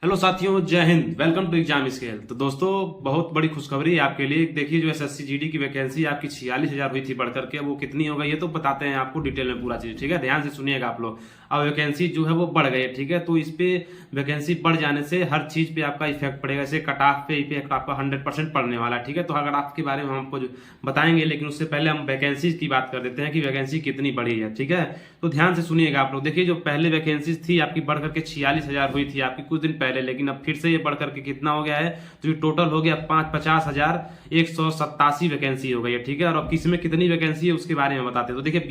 Hello साथियों, जय हिंद। Welcome to exam scale. तो दोस्तों, बहुत बड़ी खुशखबरी है आपके लिए। देखिए, जो एसएससी जीडी की वैकेंसी आपकी 46,000 हुई थी बढ़कर के, वो कितनी हो गई है तो बताते हैं आपको डिटेल में पूरा चीज। ठीक है, ध्यान से सुनिएगा आप लोग। अब वैकेंसी जो है वो बढ़ गई है। ठीक है, तो इस पे वैकेंसी बढ़ जाने से हर चीज पे आपका इफेक्ट पड़ेगा। जैसे कट ऑफ पे इफेक्ट आपका 100% पड़ने वाला है। ठीक है, तो अगर आपके बारे में हम आपको बताएंगे, लेकिन उससे पहले हम वैकेंसी की बात कर देते हैं कि वैकेंसी कितनी बढ़ी है। ठीक है, तो ध्यान से सुनिएगा आप लोग। देखिए, जो पहले वैकेंसी थी आपकी बढ़कर के 46,000 हुई थी आपकी कुछ दिन पहले, लेकिन अब फिर से ये बढ़कर के कितना हो गया है, तो ये टोटल हो गया 50,187 वैकेंसी हो गई है। ठीक है, और अब किसमें कितनी वैकेंसी है उसके बारे में बताते हैं। तो देखिए,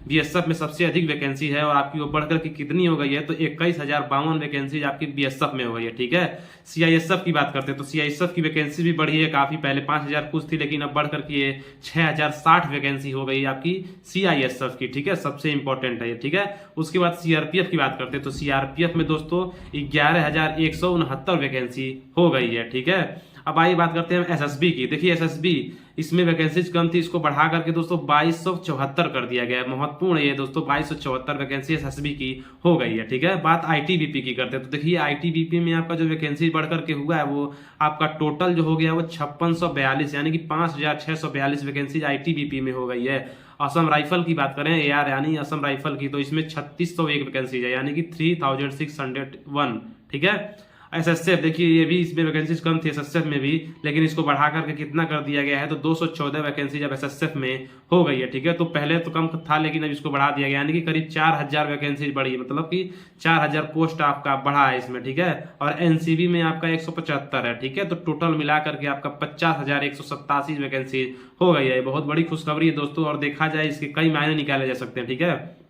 बीएसएफ में सबसे अधिक वैकेंसी है और आपकी वो बढ़कर के कितनी हो गई है, तो 21,052 वैकेंसी आपकी बीएसएफ में हो गई है। ठीक है, सीआईएसएफ की बात करते हैं तो सीआईएसएफ की वैकेंसी भी बढ़ी है काफी। पहले 5,000 कुछ थी, लेकिन अब बढ़कर के ये 6,060 वैकेंसी हो गई आपकी सीआईएसएफ की। ठीक है, सबसे इंपॉर्टेंट है ये। ठीक है, उसके बाद सीआरपीएफ की बात करते हैं तो सीआरपीएफ में दोस्तों 11,169 वैकेंसी हो गई है। ठीक है, अब आइए बात करते हैं एसएसबी की। देखिए, एसएसबी इसमें वैकेंसीज कम थी, इसको बढ़ा करके दोस्तों 2274 कर दिया गया है। महत्वपूर्ण है ये दोस्तों, 2274 वैकेंसी एसएसबी की हो गई है। ठीक है, बात आईटीबीपी की करते हैं तो देखिए, आईटीबीपी में आपका जो वैकेंसी बढ़ करके हुआ है वो आपका टोटल जो हो गया वो 5642, यानी कि 5,642 वैकेंसी आईटीबीपी में हो गई है। असम राइफल की बात करें यार, यानी असम राइफल की, तो इसमें 3601 वैकेंसी है, यानी कि 3601। ठीक है, एसएसएफ देखिए, ये भी इसमें वैकेंसीज कम थी एसएसएफ में भी, लेकिन इसको बढ़ा करके कितना कर दिया गया है, तो 214 वैकेंसी जब एसएसएफ में हो गई है। ठीक है, तो पहले तो कम था, लेकिन अब इसको बढ़ा दिया गया, यानी कि करीब 4,000 वैकेंसी बढ़ी है, मतलब कि 4,000 पोस्ट आपका बढ़ा है इसमें। ठीक है, और एनसीबी में आपका 175 है। ठीक है, तो टोटल मिला करके आपका 50,187 वैकेंसी हो गई है। बहुत बड़ी खुशखबरी है दोस्तों, और देखा जाए इसके कई मायने निकाले जा सकते हैं। ठीक है,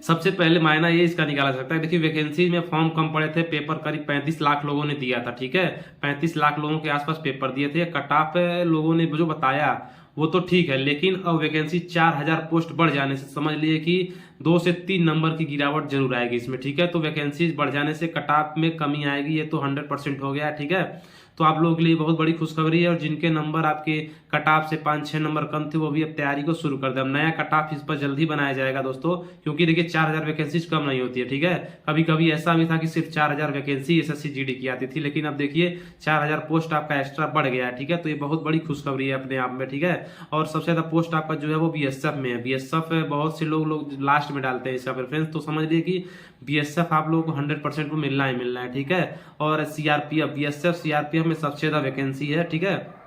सबसे पहले मायना ये इसका निकाला सकता है। देखिए, वैकेंसी में फॉर्म कम पड़े थे, पेपर करीब 35 लाख लोगों ने दिया था। ठीक है, 35 लाख लोगों के आसपास पेपर दिए थे। कट ऑफ लोगों ने जो बताया वो तो ठीक है, लेकिन अब वैकेंसी 4,000 पोस्ट बढ़ जाने से समझ लिए कि 2 से 3 नंबर की गिरावट जरूर आएगी इसमें। ठीक है, तो वैकेंसी बढ़ जाने से कट ऑफ में कमी आएगी, ये तो 100% हो गया। ठीक है, तो आप लोगों के लिए बहुत बड़ी खुशखबरी है। और जिनके नंबर आपके कट ऑफ से 5-6 नंबर कम थे, वो भी अब तैयारी को शुरू कर दे। अब नया कट ऑफ इस पर जल्दी बनाया जाएगा दोस्तों, क्योंकि देखिए 4,000 वैकेंसीज कम नहीं होती है। ठीक है, कभी कभी ऐसा भी था कि सिर्फ 4,000 वैकेंसी एसएससी जीडी की आती थी, लेकिन अब देखिए 4,000 पोस्ट आपका एक्स्ट्रा बढ़ गया है। ठीक है, तो ये बहुत बड़ी खुशखबरी है अपने आप में। ठीक है, और सबसे ज्यादा पोस्ट आपका जो है वो बीएसएफ में है। बीएसएफ बहुत से लोग लास्ट में डालते हैं इसका प्रेफरेंस, तो समझ लिए कि बीएसएफ आप लोगों को 100% मिलना ही मिलना है। ठीक है, और सीआरपीएफ, बीएसएफ सीआरपीएफ में सबसे ज्यादा वैकेंसी है। ठीक है,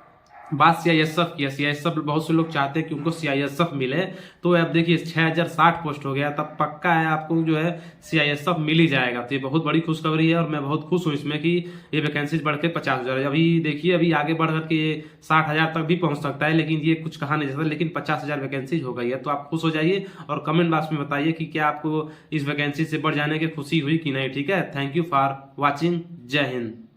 बात सीआईएसएफ की है। सीआईएसएफ बहुत से लोग चाहते हैं कि उनको सीआईएसएफ मिले, तो अब देखिए 6,060 पोस्ट हो गया, तब पक्का है आपको जो है सीआईएसएफ मिल ही जाएगा। तो ये बहुत बड़ी खुशखबरी है, और मैं बहुत खुश हूं इसमें कि ये वैकेंसी बढ़ के 50,000 है। अभी देखिए, अभी आगे बढ़ करके 60,000 तक भी पहुंच सकता है, लेकिन ये कुछ कहा नहीं जाता, लेकिन 50,000 वैकेंसी हो गई है। तो आप खुश हो जाइए और कमेंट बॉक्स में बताइए कि क्या आपको इस वैकेंसी से बढ़ जाने की खुशी हुई कि नहीं। ठीक है, थैंक यू फॉर वॉचिंग। जय हिंद।